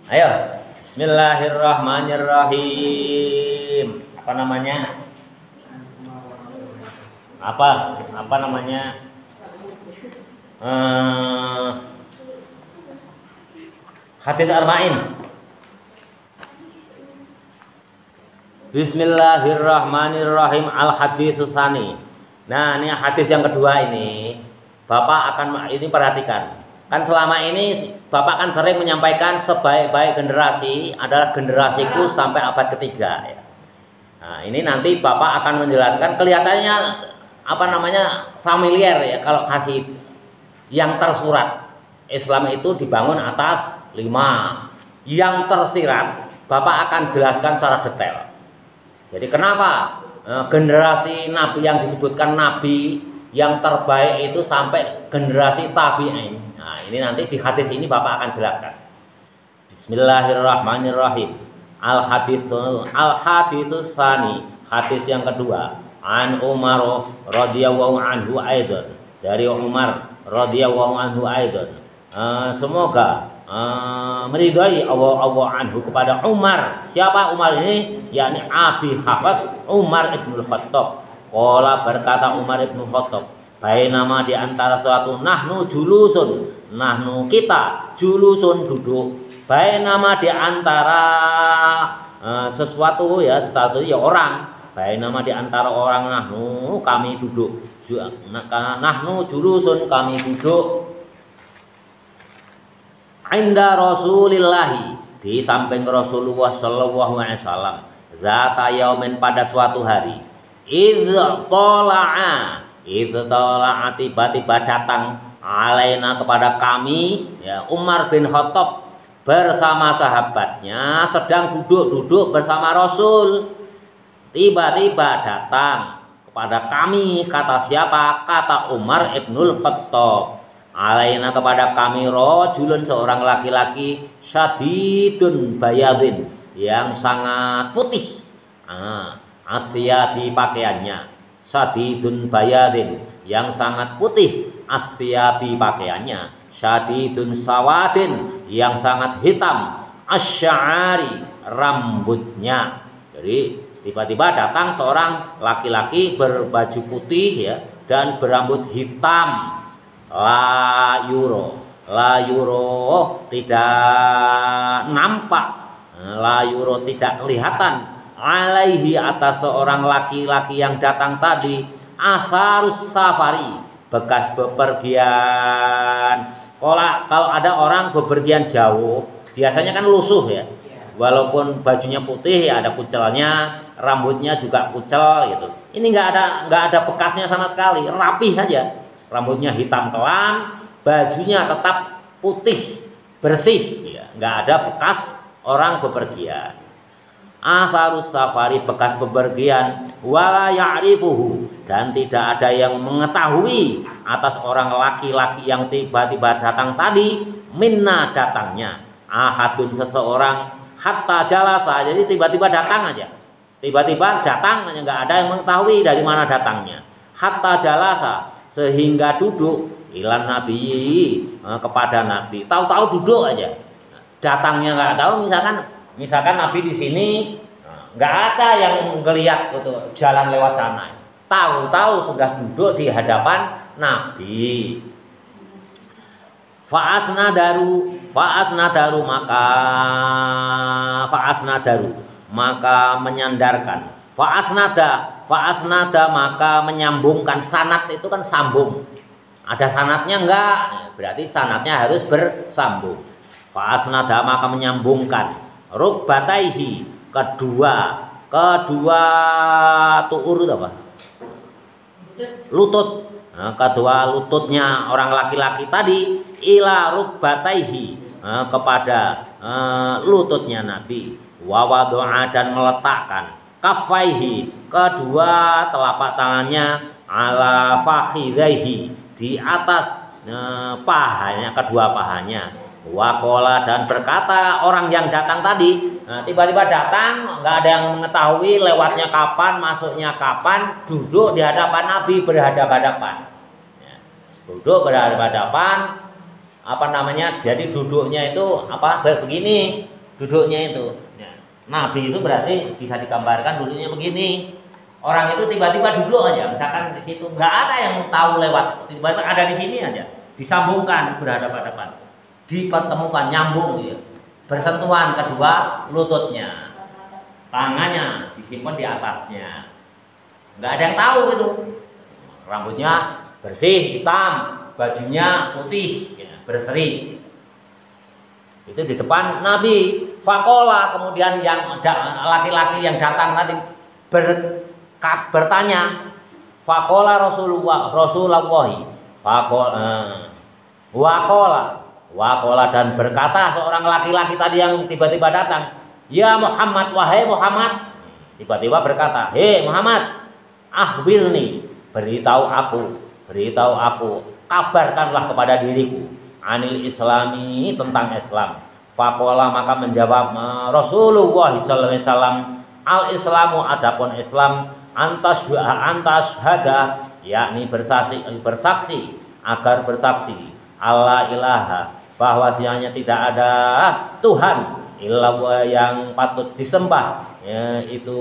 Ayo, Bismillahirrahmanirrahim. Apa namanya? Apa namanya? Hadis Arba'in. Bismillahirrahmanirrahim. Al-hadis tsani. Nah, ini hadis yang kedua ini. Bapak akan ini perhatikan. Kan selama ini Bapak kan sering menyampaikan sebaik-baik generasi adalah generasiku sampai abad ketiga ya. Nah, ini nanti Bapak akan menjelaskan, kelihatannya apa namanya familiar ya kalau kasih yang tersurat. Islam itu dibangun atas 5. Yang tersirat Bapak akan jelaskan secara detail. Jadi kenapa generasi Nabi yang disebutkan Nabi yang terbaik itu sampai generasi tabi'in. Nah, ini nanti di hadis ini Bapak akan jelaskan. Bismillahirrahmanirrahim. Al-haditsus tsani, hadis yang kedua. An Umar radhiyallahu anhu aidan. Dari Umar radhiyallahu anhu aidan. Semoga meridai Allah anhu kepada Umar. Siapa Umar ini? Yakni Abi Hafs Umar ibn Khattab. Qala berkata Umar ibn Khattab, bainama di antara suatu nahnu julusun, nahnu kita julusun duduk, bainama di antara sesuatu ya orang, bainama di antara orang, nahnu kami duduk, nahnu julusun kami duduk, inda Rasulillahi di samping Rasulullah sallallahu alaihi wasallam, zata yaumin pada suatu hari, idz tola'a tiba-tiba datang alaina kepada kami ya Umar bin Khattab bersama sahabatnya sedang duduk-duduk bersama Rasul. Tiba-tiba datang kepada kami, kata siapa? Kata Umar ibnul Khattab. Alaina kepada kami rajulun seorang laki-laki syadidun bayadin yang sangat putih. Asyabi pakaiannya, syadidun bayadin yang sangat putih, asyabi pakaiannya, syadidun sawadin yang sangat hitam, asy'ari rambutnya. Jadi tiba-tiba datang seorang laki-laki berbaju putih ya dan berambut hitam. La yuro tidak nampak, la yuro tidak kelihatan alaihi atas seorang laki-laki yang datang tadi asarus safari bekas bepergian. Kalau ada orang bepergian jauh biasanya kan lusuh ya, walaupun bajunya putih ya ada kucelnya, rambutnya juga kucel gitu. Ini nggak ada bekasnya sama sekali, rapih aja, rambutnya hitam kelam, bajunya tetap putih bersih ya, nggak ada bekas orang bepergian. Asarus safari bekas bepergian, wala ya'rifuhu dan tidak ada yang mengetahui atas orang laki-laki yang tiba-tiba datang tadi minna datangnya ahadun seseorang hatta jalasa. Jadi tiba-tiba datang aja, tiba-tiba datang aja, nggak ada yang mengetahui dari mana datangnya. Hatta jalasa sehingga duduk ilan nabi kepada nabi, tahu-tahu duduk aja, datangnya nggak tahu. Misalkan Nabi di sini nggak ada yang ngelihat gitu jalan lewat sana, tahu-tahu sudah duduk di hadapan Nabi. Fa'asnadaru maka menyandarkan, fa'asnada maka menyambungkan. Sanad itu kan sambung, ada sanadnya enggak, berarti sanadnya harus bersambung. Fa'asnada maka menyambungkan rukbataihi kedua tuur apa? Lutut. Nah, kedua lututnya orang laki-laki tadi ila rukbataihi kepada lututnya Nabi. Wa wadu'a dan meletakkan kaffaihi kedua telapak tangannya ala fakhidaihi di atas pahanya, kedua pahanya. Wakola dan berkata orang yang datang tadi, tiba-tiba datang, nggak ada yang mengetahui lewatnya kapan, masuknya kapan, duduk di hadapan Nabi berhadapan-hadapan. Ya, duduk berhadapan-hadapan, jadi duduknya itu begini, duduknya itu. Ya. Nabi itu berarti bisa digambarkan duduknya begini. Orang itu tiba-tiba duduk aja, misalkan di situ nggak ada yang tahu lewat, tiba-tiba ada di sini aja, disambungkan berhadapan-hadapan, dipertemukan, nyambung, ya. Bersentuhan kedua lututnya, tangannya disimpan di atasnya, nggak ada yang tahu itu. Rambutnya bersih, hitam, bajunya putih, ya, berseri. Itu di depan Nabi. Fakola, kemudian yang laki-laki yang datang tadi bertanya, fakola wakola dan berkata seorang laki-laki tadi yang tiba-tiba datang, ya Muhammad, wahai Muhammad, tiba-tiba berkata, hei Muhammad, akhbirni, beritahu aku, kabarkanlah kepada diriku, anil islami, tentang Islam. Fakola, maka menjawab Rasulullah SAW, al islamu, adapun Islam, antas hada, yakni bersaksi agar bersaksi Allah ilaha, bahwasanya tidak ada Tuhan illallah yang patut disembah, yaitu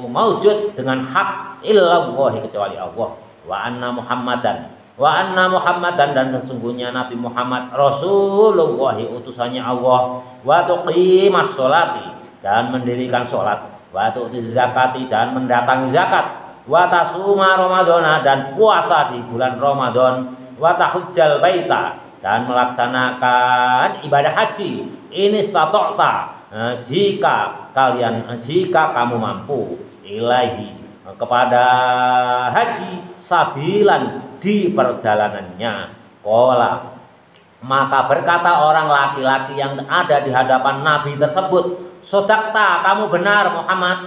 maujud dengan hak illallah, kecuali Allah, wa anna Muhammadan dan sesungguhnya Nabi Muhammad Rasulullah, utusannya Allah, wa tuqimas sholati, dan mendirikan sholat, wa tu'tiz zakati, dan mendatangi zakat, wa tasuma ramadhana, dan puasa di bulan Ramadan, wa tahujjal baita, dan melaksanakan ibadah haji, ini stata'ta, jika kamu mampu, ilahi, kepada haji, sabilan, di perjalanannya. Qala, maka berkata orang laki-laki yang ada di hadapan Nabi tersebut, sodakta, kamu benar Muhammad.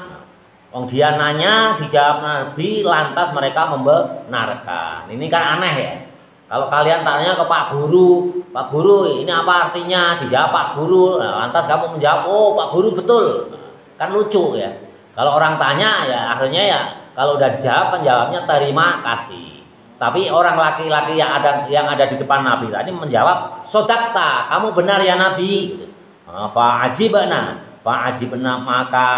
Dia nanya, dijawab Nabi, lantas mereka membenarkan. Ini kan aneh ya. Kalau kalian tanya ke Pak Guru ini apa artinya? Dijawab Pak Guru, lantas kamu menjawab, oh Pak Guru betul. Kan lucu ya. Kalau orang tanya ya akhirnya ya, kalau udah dijawab kan jawabnya terima kasih. Tapi orang laki-laki yang ada di depan Nabi tadi menjawab, sodakta, kamu benar ya Nabi. Fa'ajibna, maka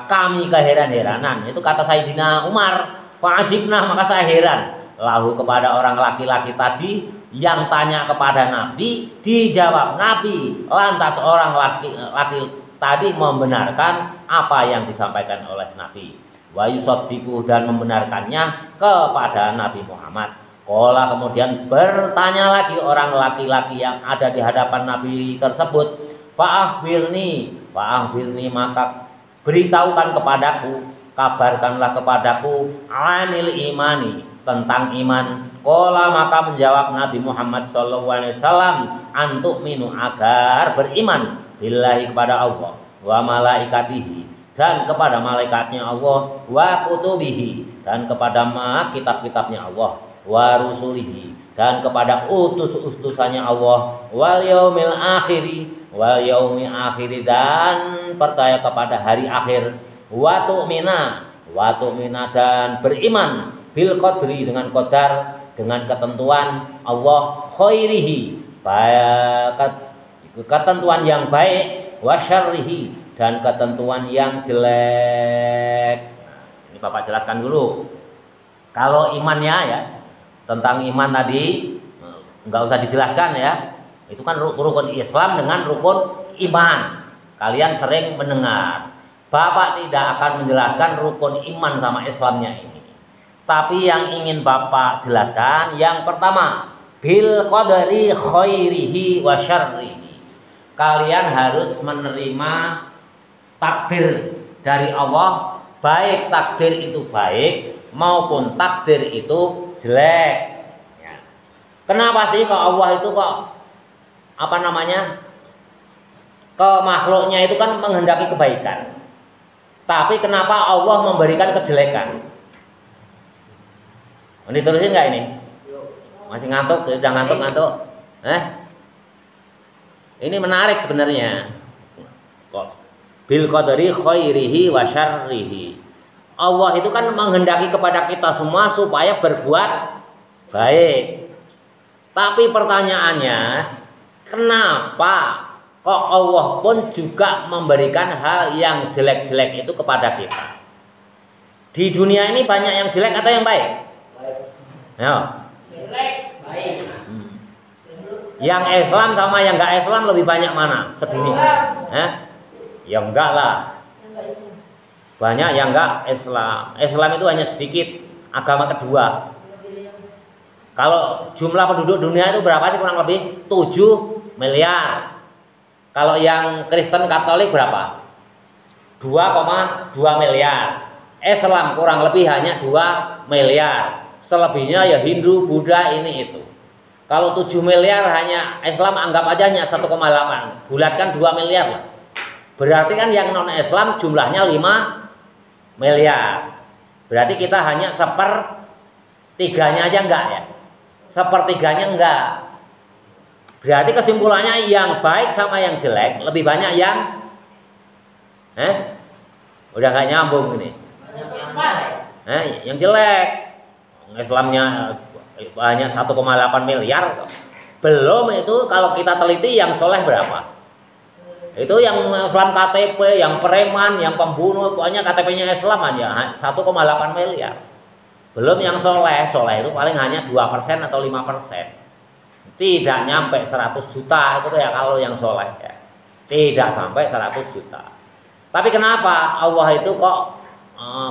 kami keheran-heranan. Itu kata Sayyidina Umar. Fa'ajibna, maka saya heran. Lahu, kepada orang laki-laki tadi yang tanya kepada Nabi, dijawab Nabi. Lantas orang laki tadi membenarkan apa yang disampaikan oleh Nabi. Wa yusaddiqu, dan membenarkannya kepada Nabi Muhammad. Qala, kemudian bertanya lagi orang laki-laki yang ada di hadapan Nabi tersebut, fa'akhbirni, maka beritahukan kepadaku, kabarkanlah kepadaku, anil imani, tentang iman. Qala, maka menjawab Nabi Muhammad SAW, antu'minu, agar beriman, billahi, kepada Allah, wa malaikatihi, dan kepada malaikatnya Allah, wa kutubihi, dan kepada kitab-kitabnya Allah, wa rusulihi, dan kepada utus-utusannya Allah, wal yaumil akhiri, dan percaya kepada hari akhir, wa tu'mina, dan beriman, bil qadri, dengan qadar, dengan ketentuan Allah, khairihi, ketentuan yang baik, wa syarrihi, dan ketentuan yang jelek. Ini Bapak jelaskan dulu. Kalau imannya ya, tentang iman tadi nggak usah dijelaskan ya. Itu kan rukun Islam dengan rukun iman. Kalian sering mendengar. Bapak tidak akan menjelaskan rukun iman sama Islamnya ini. Tapi yang ingin Bapak jelaskan yang pertama, bil qadari khairihi wa syarrihi. Kalian harus menerima takdir dari Allah, baik takdir itu baik maupun takdir itu jelek. Ya. Kenapa sih kok Allah itu kok ke makhluknya itu kan menghendaki kebaikan, tapi kenapa Allah memberikan kejelekan? Diterusin nggak ini? Masih ngantuk? Udah ngantuk? Ini menarik sebenarnya. Kok bil qadari khairihi wa syarrihi. Allah itu kan menghendaki kepada kita semua supaya berbuat baik. Tapi pertanyaannya, kenapa kok Allah pun juga memberikan hal yang jelek-jelek itu kepada kita. Di dunia ini banyak yang jelek atau yang baik? Ya. Jelek, baik. Yang Islam sama yang enggak Islam lebih banyak mana sedunia? Ya enggak lah. Banyak yang enggak Islam. Islam itu hanya sedikit agama kedua. Kalau jumlah penduduk dunia itu berapa sih kurang lebih? 7 miliar. Kalau yang Kristen Katolik berapa? 2,2 miliar. Islam kurang lebih hanya 2 miliar. Selebihnya ya Hindu, Buddha, ini itu. Kalau 7 miliar hanya Islam anggap aja hanya 1,8. Bulatkan 2 miliar lah. Berarti kan yang non Islam jumlahnya 5 miliar. Berarti kita hanya 1/3-nya aja enggak ya? 1/3-nya enggak. Berarti kesimpulannya yang baik sama yang jelek lebih banyak yang udah enggak nyambung ini. Yang jelek. Islamnya hanya 1,8 miliar. Belum itu kalau kita teliti yang soleh berapa? Itu yang Islam KTP, yang preman, yang pembunuh, pokoknya KTP-nya Islam aja 1,8 miliar. Belum yang soleh. Soleh itu paling hanya 2% atau 5%. Tidak nyampe 100 juta itu ya kalau yang soleh ya. Tidak sampai 100 juta. Tapi kenapa Allah itu kok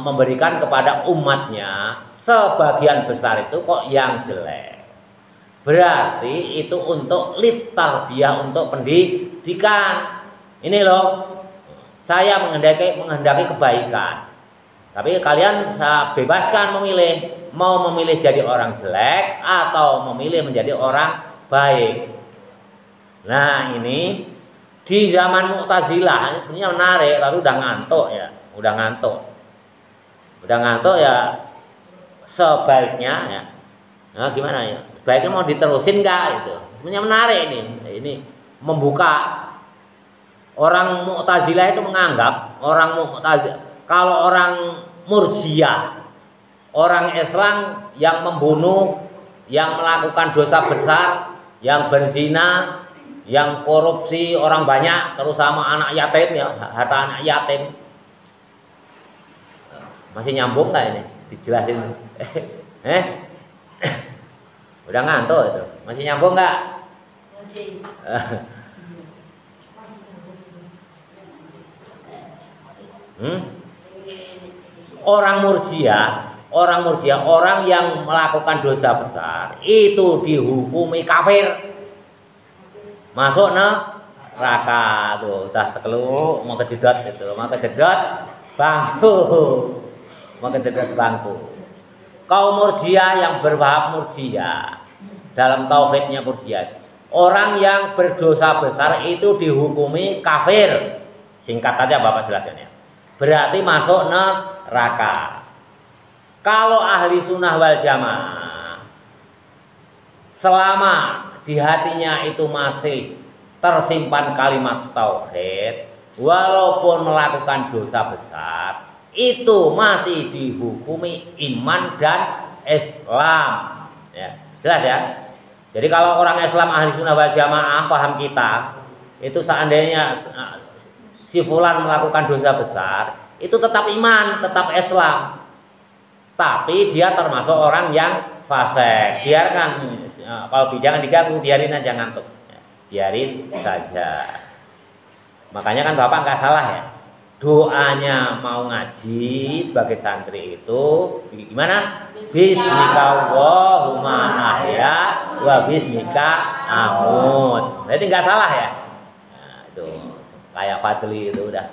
memberikan kepada umatnya sebagian besar itu kok yang jelek? Berarti itu untuk litarbiyah, untuk pendidikan. Ini loh, saya menghendaki kebaikan. Tapi kalian saya bebaskan memilih, mau memilih jadi orang jelek atau memilih menjadi orang baik. Nah ini di zaman Mu'tazilah ini sebenarnya menarik, tapi udah ngantuk ya, udah ngantuk ya. Sebaiknya ya, nah, gimana ya? Sebaiknya mau diterusin nggak itu? Sebenarnya menarik ini membuka. Orang Mu'tazilah itu menganggap kalau orang Murjiah, orang Islam yang membunuh, yang melakukan dosa besar, yang berzina, yang korupsi orang banyak, terutama anak yatim ya, harta anak yatim. Masih nyambung nggak ini? Dijelasin. Udah ngantuk itu. Masih nyambung nggak? Masih. Orang Murjiah, orang yang melakukan dosa besar itu dihukumi kafir, masuk neraka tuh. Udah tekelu mau kejedot itu, mau kejedot bangku. Kaum Murjiah yang berwahab Murjiah dalam tauhidnya Murjiah, orang yang berdosa besar itu dihukumi kafir. Singkat aja Bapak jelaskannya. Berarti masuk neraka. Kalau ahli sunnah wal jamaah, selama di hatinya itu masih tersimpan kalimat tauhid, walaupun melakukan dosa besar, itu masih dihukumi iman dan Islam. Ya, jelas ya. Jadi kalau orang Islam ahli sunnah wal jamaah paham kita, itu seandainya si fulan melakukan dosa besar, itu tetap iman, tetap Islam. Tapi dia termasuk orang yang fasik. Biarkan, kalau jangan diganggu, biarin aja ngantuk. Biarin saja. Makanya kan Bapak nggak salah ya. Doanya mau ngaji sebagai santri itu gimana? Bismika Allahumma ahya wa bismika amut. Berarti nggak salah ya. Nah, itu kayak Fadli itu udah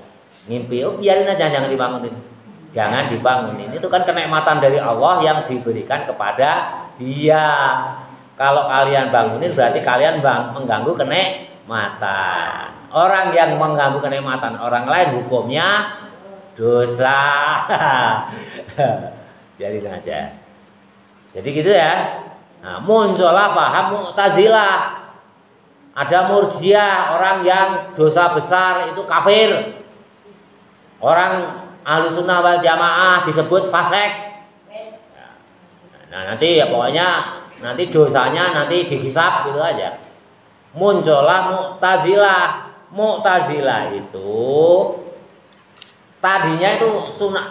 ngimpi, biarin aja, jangan dibangunin. Jangan dibangunin. Itu kan kenikmatan dari Allah yang diberikan kepada dia. Kalau kalian bangunin berarti kalian mengganggu kenikmatan. Orang yang mengganggu kenikmatan orang lain hukumnya dosa. Biarin aja. Jadi gitu ya. Nah, muncullah paham Mu'tazilah. Ada Murjiah, orang yang dosa besar itu kafir. Orang ahlu sunnah wal jamaah disebut fasik. Nah nanti ya pokoknya nanti dosanya nanti dihisab gitu aja. Muncullah Mu'tazilah. Mu'tazilah itu tadinya itu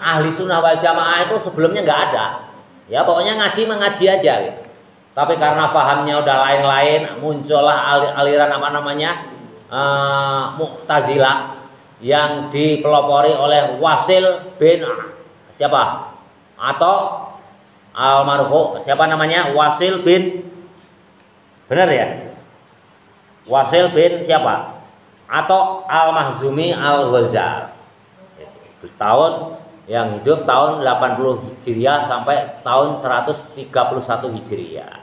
ahli sunnah wal jamaah itu sebelumnya nggak ada. Ya pokoknya mengaji aja gitu. Tapi karena pahamnya udah lain-lain, muncullah aliran apa namanya Mu'tazilah yang dipelopori oleh Wasil bin siapa? Atau almarhum siapa namanya? Wasil bin, benar ya? Wasil bin siapa? Atau Al-Mahzumi Al-Ghazali. Tahun yang hidup tahun 80 Hijriah sampai tahun 131 Hijriah.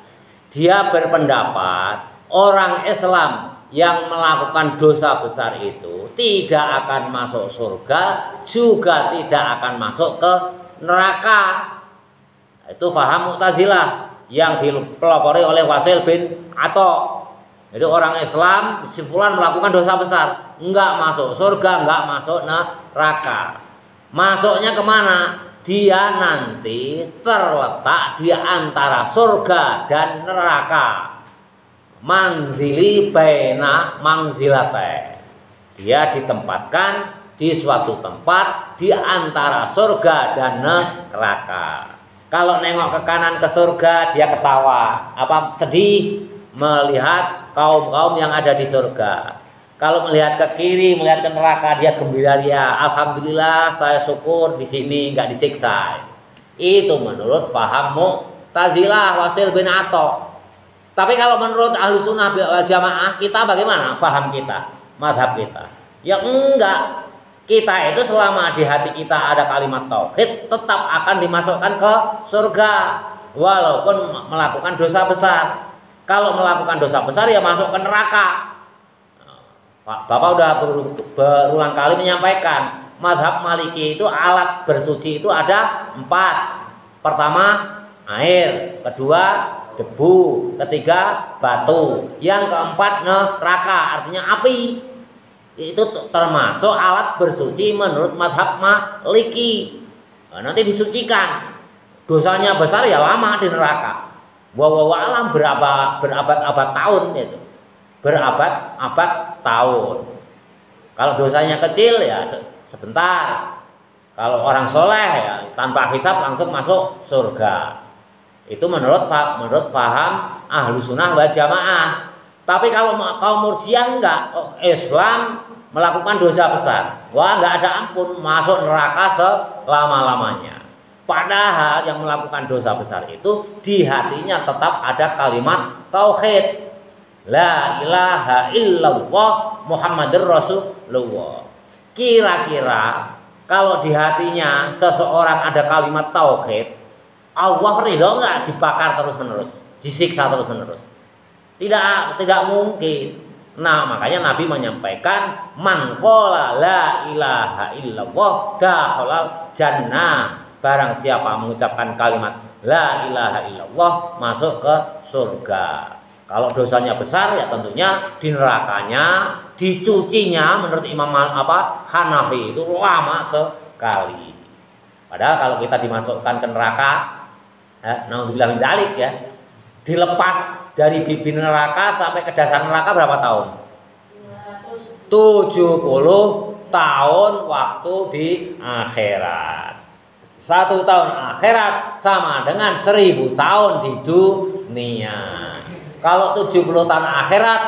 Dia berpendapat orang Islam yang melakukan dosa besar itu tidak akan masuk surga, juga tidak akan masuk ke neraka. Itu paham Mu'tazilah yang dipelopori oleh Wasil bin Atha. Jadi orang Islam si fulan melakukan dosa besar, enggak masuk surga, enggak masuk neraka. Masuknya kemana? Dia nanti terletak di antara surga dan neraka. Manzili baina manzilate. Dia ditempatkan di suatu tempat di antara surga dan neraka. Kalau nengok ke kanan ke surga dia ketawa, apa sedih melihat kaum-kaum yang ada di surga. Kalau melihat ke kiri, melihat ke neraka, dia gembira, dia alhamdulillah saya syukur di sini nggak disiksa. Itu menurut paham Mu'tazilah Wasil bin Atha. Tapi kalau menurut ahlu sunnah wal jamaah kita bagaimana? Paham kita, mazhab kita. Ya enggak. Kita itu selama di hati kita ada kalimat tauhid tetap akan dimasukkan ke surga walaupun melakukan dosa besar. Kalau melakukan dosa besar ya masuk ke neraka. Bapak udah berulang kali menyampaikan mazhab Maliki itu alat bersuci itu ada 4. Pertama air, kedua debu, ketiga batu, yang keempat neraka artinya api. Itu termasuk alat bersuci menurut mazhab Maliki. Nanti disucikan. Dosanya besar ya lama di neraka. Wa alam berabad-abad tahun itu. Berabad-abad tahun. Kalau dosanya kecil ya sebentar. Kalau orang soleh ya tanpa hisab langsung masuk surga. Itu menurut paham ahlu sunnah wal jamaah. Tapi kalau kaum murjiah enggak, Islam melakukan dosa besar, wah enggak ada ampun, masuk neraka selama-lamanya. Padahal yang melakukan dosa besar itu di hatinya tetap ada kalimat tauhid. La ilaha illallah Muhammadur Rasulullah. Kira-kira kalau di hatinya seseorang ada kalimat tauhid, Allah ridho enggak dibakar terus-menerus, disiksa terus-menerus? Tidak mungkin. Nah, makanya Nabi menyampaikan man qala la ilaha illallah dakhalal jannah. Barang siapa mengucapkan kalimat la ilaha illallah masuk ke surga. Kalau dosanya besar ya tentunya di nerakanya, dicucinya menurut Imam Hanafi itu lama sekali. Padahal kalau kita dimasukkan ke neraka, naudzubillah min dzalik ya, dilepas dari bibir neraka sampai ke dasar neraka berapa tahun? 70 tahun waktu di akhirat. 1 tahun akhirat sama dengan 1000 tahun di dunia. Kalau 70 tahun akhirat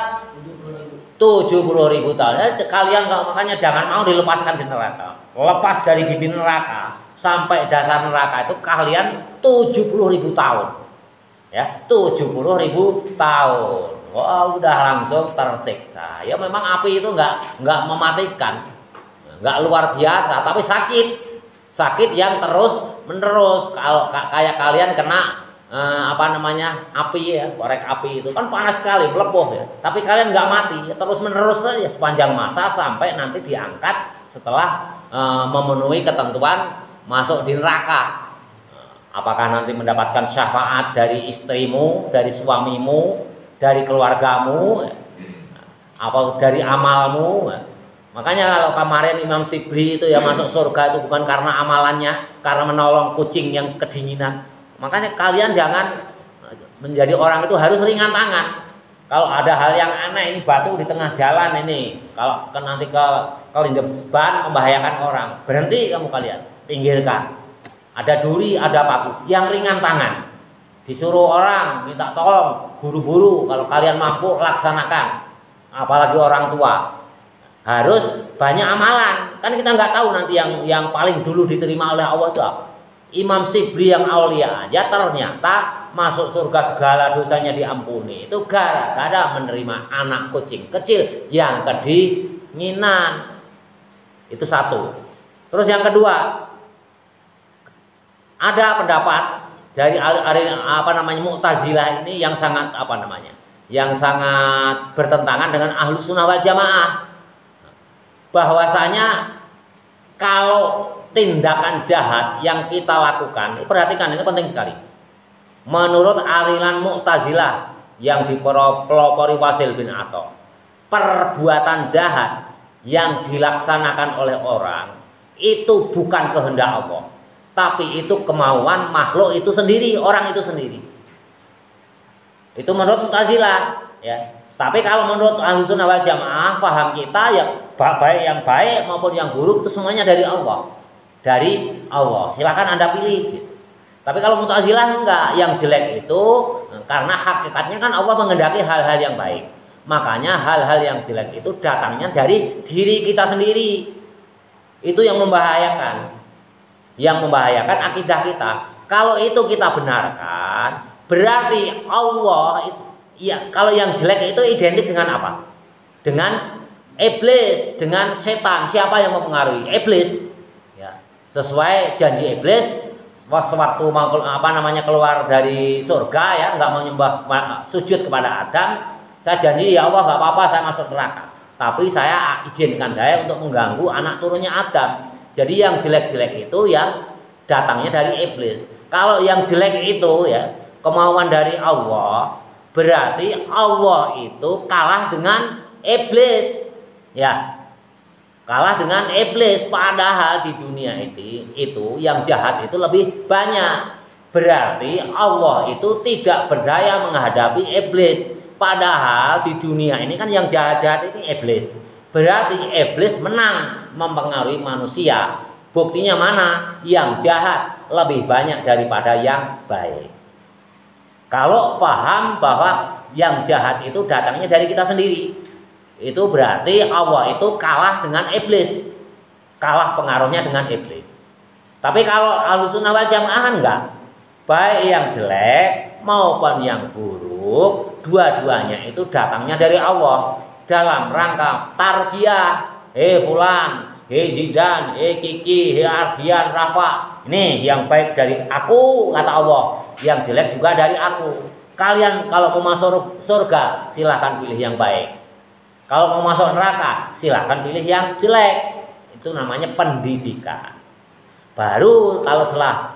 70.000 tahun. Kalian makanya jangan mau dilepaskan di neraka. Lepas dari bibir neraka sampai dasar neraka itu kalian 70.000 tahun. Ya, 70.000 tahun. Wah, udah langsung tersiksa. Ya memang api itu enggak mematikan. Enggak luar biasa, tapi sakit. Sakit yang terus menerus. Kalau kayak kalian kena api ya, korek api itu kan panas sekali, melepuh ya. Tapi kalian nggak mati, ya, terus menerus saja sepanjang masa sampai nanti diangkat setelah memenuhi ketentuan masuk di neraka. Apakah nanti mendapatkan syafaat dari istrimu, dari suamimu, dari keluargamu, apa dari amalmu? Makanya kalau kemarin Imam Sibri itu ya masuk surga itu bukan karena amalannya, karena menolong kucing yang kedinginan. Makanya kalian jangan menjadi orang itu harus ringan tangan. Kalau ada hal yang aneh, ini batu di tengah jalan ini, kalau nanti kelindes ban membahayakan orang, berhenti kamu kalian, pinggirkan. Ada duri, ada paku, yang ringan tangan. Disuruh orang minta tolong, buru-buru. Kalau kalian mampu laksanakan. Apalagi orang tua, harus banyak amalan. Kan kita nggak tahu nanti yang paling dulu diterima oleh Allah itu apa. Imam Sibli yang aulia aja ternyata masuk surga segala dosanya diampuni. Itu gara-gara menerima anak kucing kecil yang kedinginan. Itu satu. Terus yang kedua, ada pendapat dari Mu'tazilah ini yang sangat yang sangat bertentangan dengan Ahlus Sunnah wal Jamaah. Bahwasanya kalau tindakan jahat yang kita lakukan, perhatikan ini penting sekali. Menurut aliran Mu'tazilah yang dipelopori Wasil bin Atha, perbuatan jahat yang dilaksanakan oleh orang itu bukan kehendak Allah, tapi itu kemauan makhluk itu sendiri, orang itu sendiri. Itu menurut Mu'tazilah, ya. Tapi kalau menurut Ahlus Sunnah wal Jamaah, paham kita ya baik yang baik maupun yang buruk itu semuanya dari Allah. Dari Allah. Silakan Anda pilih gitu. Tapi kalau Mu'tazilah enggak, yang jelek itu karena hakikatnya kan Allah menghendaki hal-hal yang baik. Makanya hal-hal yang jelek itu datangnya dari diri kita sendiri. Itu yang membahayakan. Yang membahayakan akidah kita. Kalau itu kita benarkan, berarti Allah itu, ya, kalau yang jelek itu identik dengan apa? Dengan iblis, dengan setan. Siapa yang mempengaruhi? Iblis. Ya. Sesuai janji iblis, sewaktu mau keluar dari surga, ya, nggak mau nyembah sujud kepada Adam, saya janji ya Allah nggak apa-apa saya masuk neraka. Tapi saya izinkan saya untuk mengganggu anak turunnya Adam. Jadi yang jelek-jelek itu yang datangnya dari iblis. Kalau yang jelek itu ya kemauan dari Allah, berarti Allah itu kalah dengan iblis. Ya. Kalah dengan iblis, padahal di dunia itu yang jahat itu lebih banyak. Berarti Allah itu tidak berdaya menghadapi iblis. Padahal di dunia ini kan yang jahat-jahat ini iblis. Berarti iblis menang mempengaruhi manusia. Buktinya mana? Yang jahat lebih banyak daripada yang baik. Kalau paham bahwa yang jahat itu datangnya dari kita sendiri, itu berarti Allah itu kalah dengan iblis. Kalah pengaruhnya dengan iblis. Tapi kalau Ahlus Sunnah wal Jamaah enggak. Baik yang jelek maupun yang buruk, dua-duanya itu datangnya dari Allah. Dalam rangka tarbiyah. Fulan, Zidan, Kiki, Ardian, Rafa. Ini yang baik dari aku, kata Allah. Yang jelek juga dari aku. Kalian kalau mau masuk surga, silahkan pilih yang baik. Kalau mau masuk neraka, silahkan pilih yang jelek. Itu namanya pendidikan. Baru kalau setelah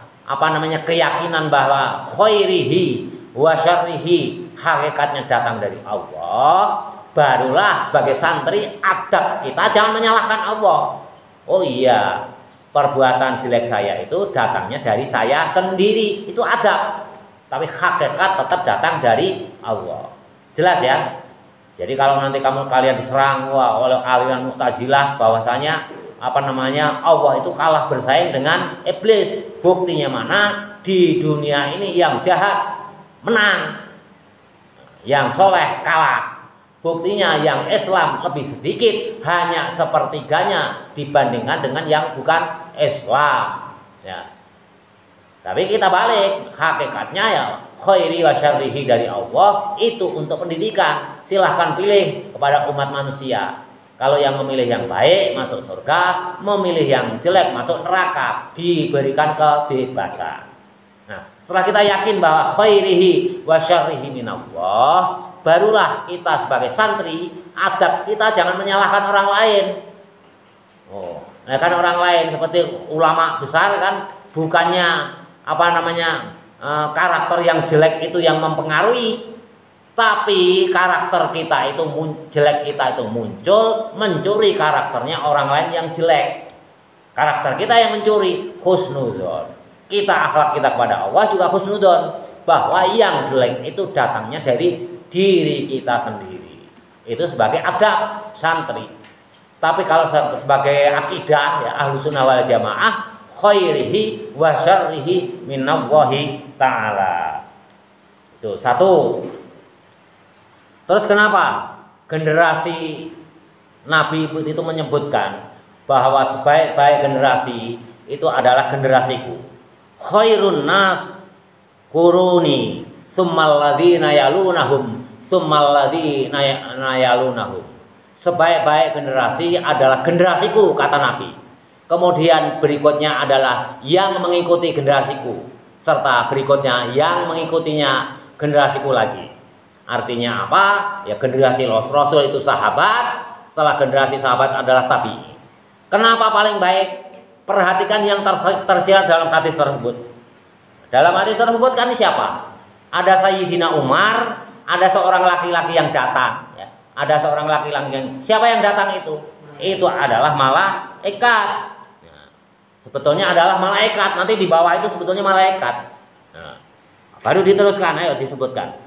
keyakinan bahwa khairihi wa syarrihi hakikatnya datang dari Allah, barulah sebagai santri adab kita jangan menyalahkan Allah. Oh iya, perbuatan jelek saya itu datangnya dari saya sendiri, itu adab. Tapi hakikat tetap datang dari Allah. Jelas ya? Jadi kalau nanti kalian diserang oleh aliran Mu'tazilah bahwasanya Allah itu kalah bersaing dengan iblis. Buktinya mana? Di dunia ini yang jahat menang, yang soleh kalah. Buktinya yang Islam lebih sedikit, hanya sepertiganya dibandingkan dengan yang bukan Islam. Ya. Tapi kita balik, hakikatnya ya khairi wa syarrihi dari Allah itu untuk pendidikan. Silahkan pilih kepada umat manusia. Kalau yang memilih yang baik masuk surga, memilih yang jelek masuk neraka, diberikan kebebasan. Nah, setelah kita yakin bahwa khairihi wa syarrihi minallah, barulah kita sebagai santri adab kita jangan menyalahkan orang lain. Nah kan orang lain seperti ulama besar kan bukannya karakter yang jelek itu yang mempengaruhi, tapi karakter kita itu jelek kita itu muncul mencuri karakternya orang lain yang jelek. Karakter kita yang mencuri, husnudzon. Kita akhlak kita kepada Allah juga husnudzon, bahwa yang jelek itu datangnya dari diri kita sendiri. Itu sebagai adab santri. Tapi kalau sebagai akidah ya Ahlussunnah wal Jamaah, khairihi wa syarrihi minallahi ta'ala. Itu satu. Terus kenapa generasi Nabi itu menyebutkan bahwa sebaik-baik generasi itu adalah generasiku. Khairun nas quruni tsummal ladzina yalunahum tsummal ladzina yalunahum. Sebaik-baik generasi adalah generasiku, kata Nabi. Kemudian berikutnya adalah yang mengikuti generasiku, serta berikutnya yang mengikutinya generasiku lagi. Artinya apa? Ya generasi Rasul itu sahabat, setelah generasi sahabat adalah tabi'in. Kenapa paling baik? Perhatikan yang tersirat dalam hadis tersebut. Dalam hadis tersebut kan siapa? Ada Sayyidina Umar, ada seorang laki-laki yang datang. Ya. Ada seorang laki-laki yang siapa yang datang itu? Itu adalah malaikat. Nah, sebetulnya adalah malaikat. Nanti di bawah itu sebetulnya malaikat. Nah, baru diteruskan, ayo disebutkan.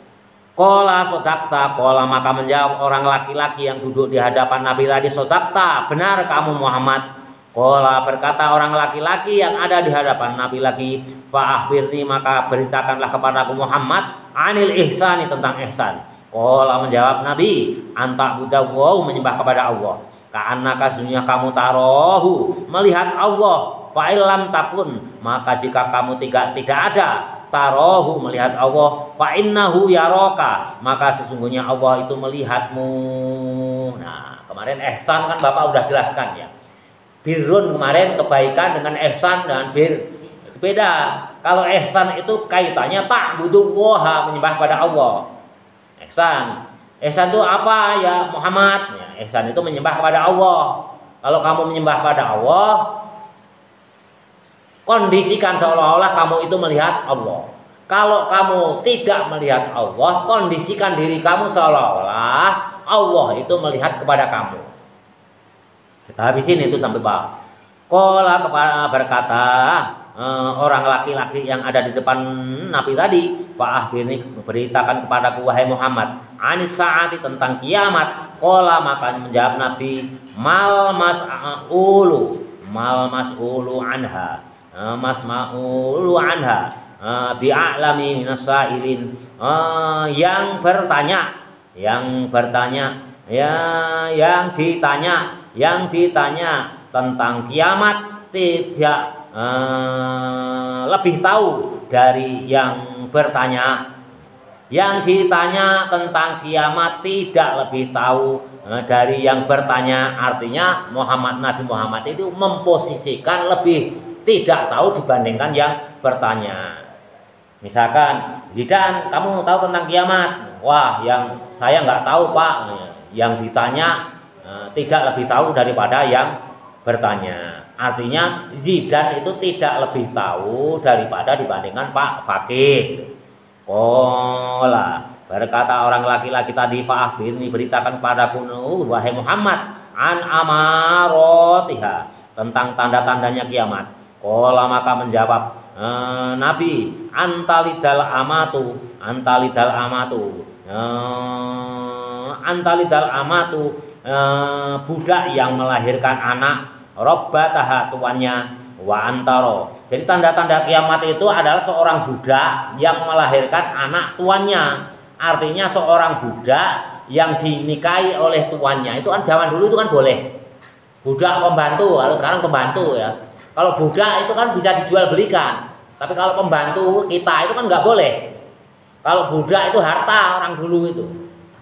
Qala sodakta, qala maka menjawab orang laki-laki yang duduk di hadapan Nabi tadi, sodakta, benar kamu Muhammad. Qala berkata orang laki-laki yang ada di hadapan Nabi lagi, fa akhbirni maka beritakanlah kepadaku Muhammad anil ihsani tentang ihsan. Qala menjawab Nabi, anta budawu menyembah kepada Allah. Ka'annaka sesungguhnya kamu tarohu melihat Allah, fa illam takun maka jika kamu tidak ada tarohu melihat Allah, fa innahu yaraka maka sesungguhnya Allah itu melihatmu. Nah, kemarin ihsan kan Bapak udah jelaskan ya. Birrun kemarin kebaikan dengan ihsan dan bir itu beda. Kalau ihsan itu kaitannya ta'budullaha menyembah pada Allah. Ihsan itu apa ya Muhammad? Ya, ihsan itu menyembah kepada Allah. Kalau kamu menyembah pada Allah, kondisikan seolah-olah kamu itu melihat Allah. Kalau kamu tidak melihat Allah, kondisikan diri kamu seolah-olah Allah itu melihat kepada kamu. Kita habisin itu sampai bawah. Qala kepada berkata orang laki-laki yang ada di depan Nabi tadi, fa akhbirni beritakan kepadaku wahai Muhammad anis saati tentang kiamat. Qala maka menjawab Nabi, mal mas'ulu anha. Masma'ulu anha bi'a'lami minas sa'ilin. Yang ditanya tentang kiamat tidak lebih tahu dari yang bertanya. Yang ditanya tentang kiamat tidak lebih tahu dari yang bertanya. Artinya Nabi Muhammad itu memposisikan lebih tidak tahu dibandingkan yang bertanya. Misalkan, Zidan, kamu tahu tentang kiamat? Wah, yang saya nggak tahu Pak. Yang ditanya tidak lebih tahu daripada yang bertanya. Artinya Zidan itu tidak lebih tahu daripada dibandingkan Pak Fakih. Qala berkata orang laki-laki tadi, fa akhbirni beritakan padaku wahai Muhammad an amarotiha tentang tanda-tandanya kiamat. Qala maka menjawab Nabi, antalidal amatu budak yang melahirkan anak, robbataha tuannya, wa antaro. Jadi tanda-tanda kiamat itu adalah seorang budak yang melahirkan anak tuannya. Artinya seorang budak yang dinikahi oleh tuannya. Itu kan zaman dulu itu kan boleh. Budak pembantu, kalau sekarang pembantu ya. Kalau budak itu kan bisa dijual belikan. Tapi kalau pembantu kita itu kan nggak boleh. Kalau budak itu harta orang dulu itu.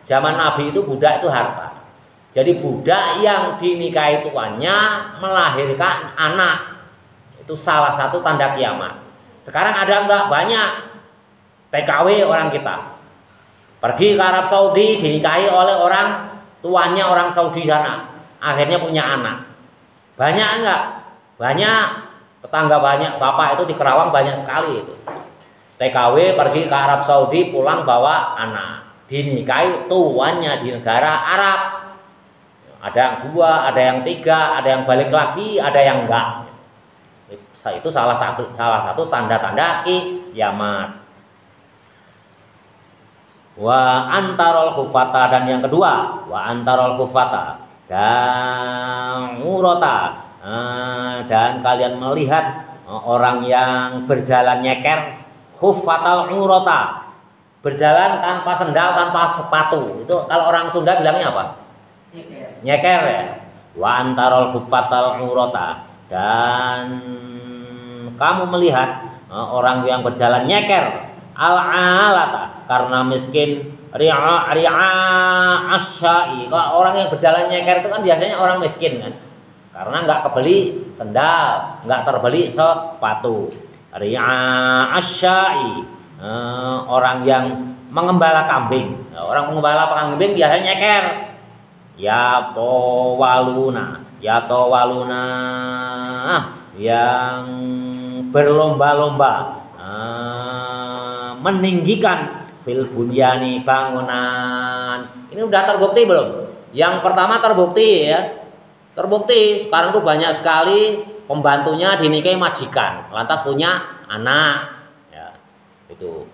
Zaman Nabi itu budak itu harta. Jadi budak yang dinikahi tuannya melahirkan anak. Itu salah satu tanda kiamat. Sekarang ada nggak? Banyak TKW orang kita. Pergi ke Arab Saudi dinikahi oleh orang tuannya orang Saudi sana. Akhirnya punya anak. Banyak enggak? Banyak. Tetangga banyak. Bapak itu di Kerawang banyak sekali itu. TKW pergi ke Arab Saudi pulang bawa anak. Dinikahi tuannya di negara Arab. Ada yang 2, ada yang 3, ada yang balik lagi, ada yang enggak. Itu salah satu tanda-tanda kiamat. Wa antarol khufata, dan yang kedua wa antarol khufata dan urota, dan kalian melihat orang yang berjalan nyeker, khufatal urota, berjalan tanpa sendal, tanpa sepatu. Itu kalau orang Sunda bilangnya apa? Nyeker ya. Wa antarol khufatal urota, dan kamu melihat orang yang berjalan nyeker al-alata karena miskin, ri'a asyai. Kalau orang yang berjalan nyeker itu kan biasanya orang miskin kan, karena nggak kebeli sendal, nggak terbeli sepatu. Ri'a asyai, orang yang mengembala kambing. Orang mengembala kambing biasanya nyeker. Ya towaluna, yang berlomba-lomba meninggikan fil bunyani, bangunan. Ini udah terbukti belum? Yang pertama terbukti ya. Terbukti sekarang tuh banyak sekali pembantunya dinikahi majikan, lantas punya anak. Ya, itu.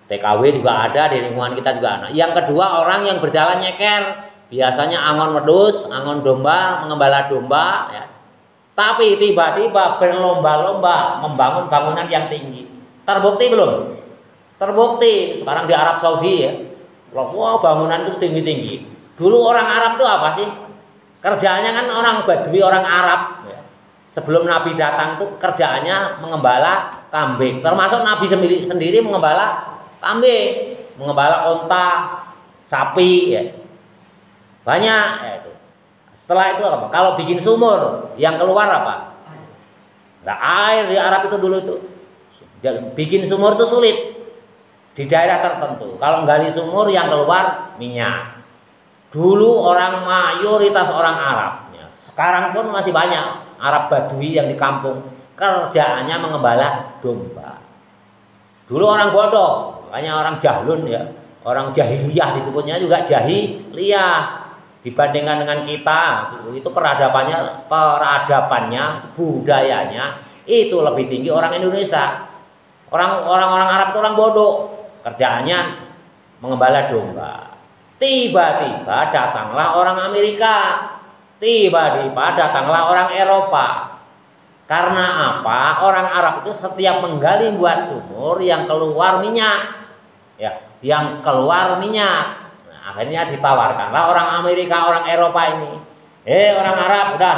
TKW juga ada, di lingkungan kita juga ada. Yang kedua, orang yang berjalan nyeker, biasanya angon wedhus, angon domba, mengembala domba ya. Tapi tiba-tiba berlomba-lomba membangun bangunan yang tinggi. Terbukti belum? Terbukti. Sekarang di Arab Saudi ya. Wah, bangunan itu tinggi-tinggi. Dulu orang Arab itu apa sih? Kerjaannya kan orang Badui, orang Arab ya. Sebelum Nabi datang itu kerjaannya mengembala kambing. Termasuk Nabi sendiri mengembala kambing, mengembala onta, sapi ya. Banyak ya itu. Setelah itu apa? Kalau bikin sumur, yang keluar apa? Nah, air di Arab itu dulu itu bikin sumur itu sulit di daerah tertentu. Kalau gali sumur yang keluar minyak. Dulu orang mayoritas orang Arab. Ya. Sekarang pun masih banyak Arab Badui yang di kampung kerjaannya mengembala domba. Dulu orang bodoh, makanya orang jahlun ya, orang jahiliyah disebutnya juga jahiliyah. Dibandingkan dengan kita, itu peradabannya, budayanya itu lebih tinggi orang Indonesia. Orang-orang Arab itu orang bodoh, kerjaannya mengembala domba. Tiba-tiba datanglah orang Amerika, tiba-tiba datanglah orang Eropa. Karena apa? Orang Arab itu setiap menggali buat sumur yang keluar minyak, ya, yang keluar minyak. Akhirnya ditawarkanlah orang Amerika, orang Eropa ini. Orang Arab, udah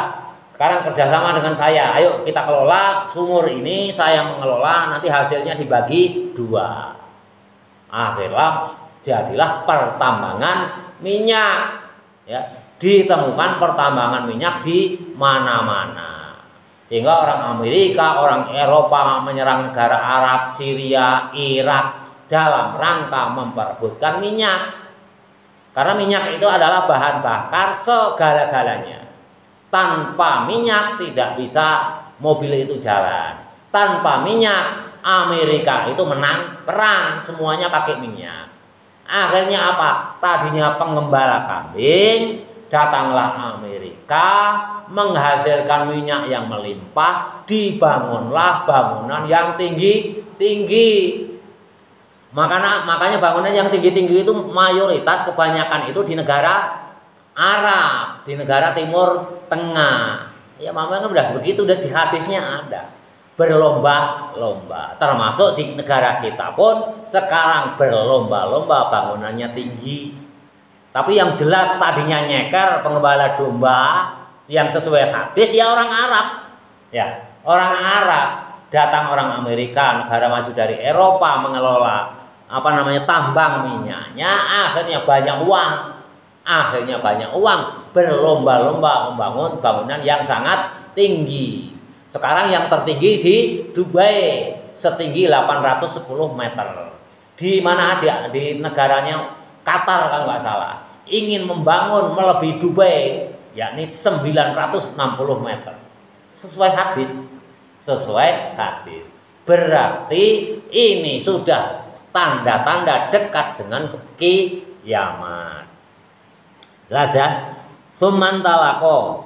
sekarang kerjasama dengan saya. Ayo kita kelola sumur ini, saya mengelola, nanti hasilnya dibagi 2. Akhirnya jadilah pertambangan minyak. Ya, ditemukan pertambangan minyak di mana-mana. Sehingga orang Amerika, orang Eropa menyerang negara Arab, Syria, Irak dalam rangka memperebutkan minyak. Karena minyak itu adalah bahan bakar segala-galanya. Tanpa minyak tidak bisa mobil itu jalan. Tanpa minyak Amerika itu menang perang, semuanya pakai minyak. Akhirnya apa? Tadinya pengembala kambing, datanglah Amerika menghasilkan minyak yang melimpah, dibangunlah bangunan yang tinggi-tinggi. Makanya bangunan yang tinggi-tinggi itu mayoritas kebanyakan itu di negara Arab, di negara Timur Tengah. Ya memang udah begitu, udah di hadisnya ada. Berlomba-lomba. Termasuk di negara kita pun sekarang berlomba-lomba bangunannya tinggi. Tapi yang jelas tadinya nyeker pengembala domba yang sesuai hadis ya orang Arab. Ya, orang Arab. Datang orang Amerika, negara maju dari Eropa mengelola tambang minyaknya, akhirnya banyak uang, berlomba-lomba membangun bangunan yang sangat tinggi. Sekarang yang tertinggi di Dubai, setinggi 810 meter. Di mana di negaranya Qatar kalau nggak salah, ingin membangun melebihi Dubai, yakni 960 meter. Sesuai hadis. Berarti ini sudah tanda-tanda dekat dengan kiamat. Jelas ya? Summan talaqo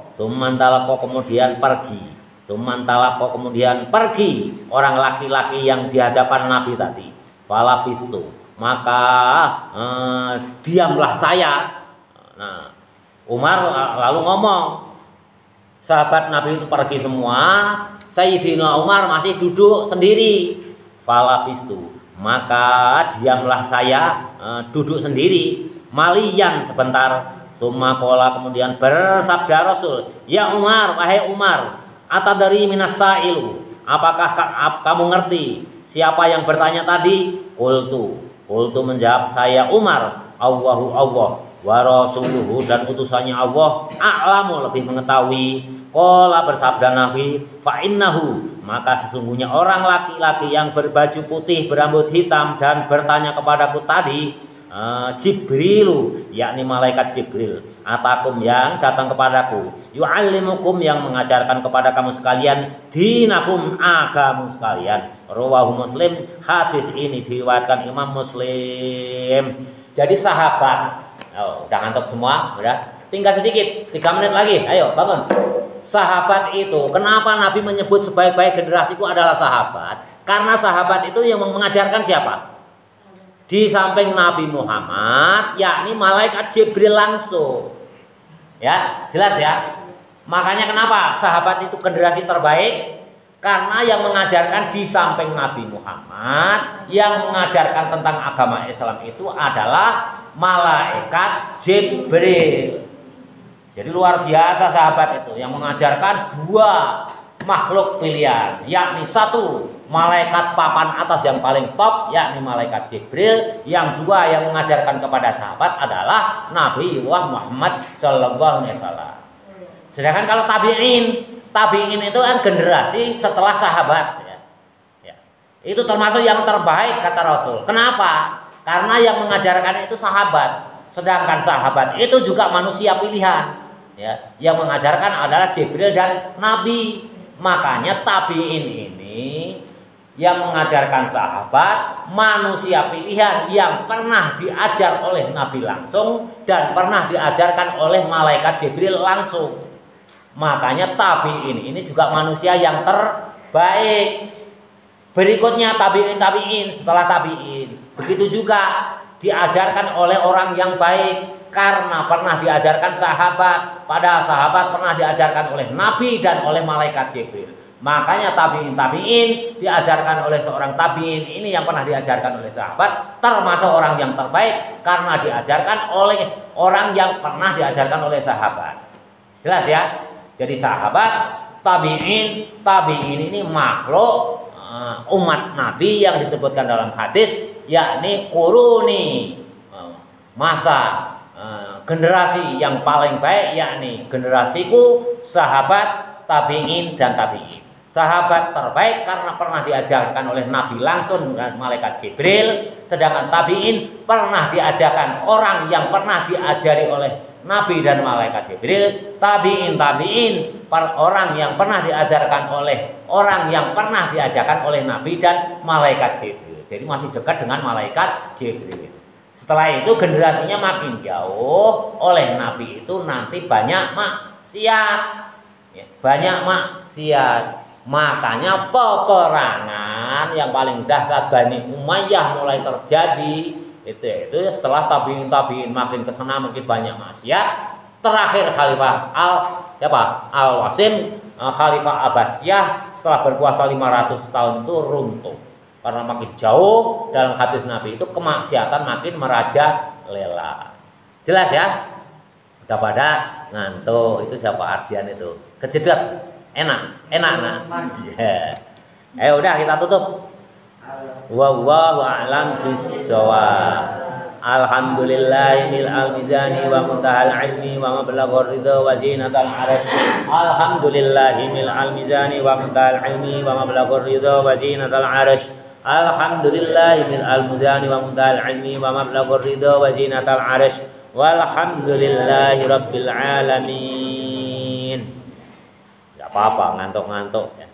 kemudian pergi orang laki-laki yang di hadapan Nabi tadi. Falabistu, maka diamlah saya. Nah, Umar lalu ngomong, sahabat Nabi itu pergi semua, Sayyidina Umar masih duduk sendiri. Falabistu, maka diamlah saya, duduk sendiri. Malian sebentar. Summa qala, kemudian bersabda Rasul, ya Umar, wahai Umar, atadari minas sa'ilu, apakah kamu ngerti siapa yang bertanya tadi? Qultu menjawab saya Umar, Allahu Allah wa rasuluhu, dan utusannya Allah a'lamu, lebih mengetahui. Qala, bersabda Nabi, fa innahu, maka sesungguhnya orang laki-laki yang berbaju putih berambut hitam dan bertanya kepadaku tadi, Jibrilu, yakni malaikat Jibril, atakum, yang datang kepadaku, yu'allimukum, yang mengajarkan kepada kamu sekalian, dinakum, agamu sekalian. Rawahu Muslim, hadis ini diriwayatkan Imam Muslim. Jadi sahabat, udah ngantuk semua, udah tinggal sedikit, 3 menit lagi, ayo bangun. Sahabat itu, kenapa Nabi menyebut sebaik-baik generasiku adalah sahabat? Karena sahabat itu yang mengajarkan siapa? Di samping Nabi Muhammad, yakni malaikat Jibril langsung. Ya, jelas ya. Makanya kenapa sahabat itu generasi terbaik? Karena yang mengajarkan di samping Nabi Muhammad, yang mengajarkan tentang agama Islam itu adalah malaikat Jibril. Jadi luar biasa sahabat itu, yang mengajarkan 2 makhluk pilihan, yakni 1 malaikat papan atas yang paling top, yakni malaikat Jibril. Yang 2 yang mengajarkan kepada sahabat adalah Nabi Muhammad Sallallahu Alaihi Wasallam. Sedangkan kalau tabi'in itu kan generasi setelah sahabat, ya. Itu termasuk yang terbaik kata Rasul. Kenapa? Karena yang mengajarkan itu sahabat. Sedangkan sahabat itu juga manusia pilihan, ya. Yang mengajarkan adalah Jibril dan Nabi. Makanya tabi'in ini yang mengajarkan sahabat, manusia pilihan yang pernah diajar oleh Nabi langsung dan pernah diajarkan oleh malaikat Jibril langsung. Makanya tabi'in ini juga manusia yang terbaik. Berikutnya tabi'in setelah tabi'in, begitu juga diajarkan oleh orang yang baik, karena pernah diajarkan sahabat, padahal sahabat pernah diajarkan oleh Nabi dan oleh malaikat Jibril. Makanya tabi'in diajarkan oleh seorang tabi'in ini yang pernah diajarkan oleh sahabat, termasuk orang yang terbaik karena diajarkan oleh orang yang pernah diajarkan oleh sahabat. Jelas ya? Jadi sahabat, tabi'in ini makhluk umat Nabi yang disebutkan dalam hadis, yakni kuruni, masa generasi yang paling baik, yakni generasiku, sahabat, tabi'in dan tabi'in. Sahabat terbaik karena pernah diajarkan oleh Nabi langsung dan malaikat Jibril, sedangkan tabi'in pernah diajarkan orang yang pernah diajari oleh Nabi dan malaikat Jibril. Tabi'in orang yang pernah diajarkan oleh orang yang pernah diajarkan oleh Nabi dan malaikat Jibril. Jadi masih dekat dengan malaikat Jibril. Setelah itu generasinya makin jauh, oleh Nabi itu nanti banyak maksiat, banyak maksiat. Makanya peperangan yang paling dahsyat Bani Umayyah mulai terjadi itu setelah tabi'in makin kesana makin banyak maksiat. Terakhir Khalifah Al-Wasim, Khalifah Abbasiyah, setelah berkuasa 500 tahun itu runtuh karena makin jauh. Dalam hadis Nabi itu kemaksiatan makin merajalela. Jelas ya? Udah pada ngantuk. Itu siapa Ardian itu? Kejedot. Enak nah. Udah kita tutup. Wallahu a'lam bis-shawab. Alhamdulillahil mizani wa muntahal ilmi wa mablaghur ridha wa zinatal arsh. Alhamdulillahil mizani wa muntahal ilmi wa mablaghur ridha wa zinatal arsh. Alhamdulillahil mizani wa muntahal ilmi wa mablaghur ridha wa zinatal arsh. Walhamdulillahi rabbil alamin. Apa-apa ngantuk-ngantuk ya.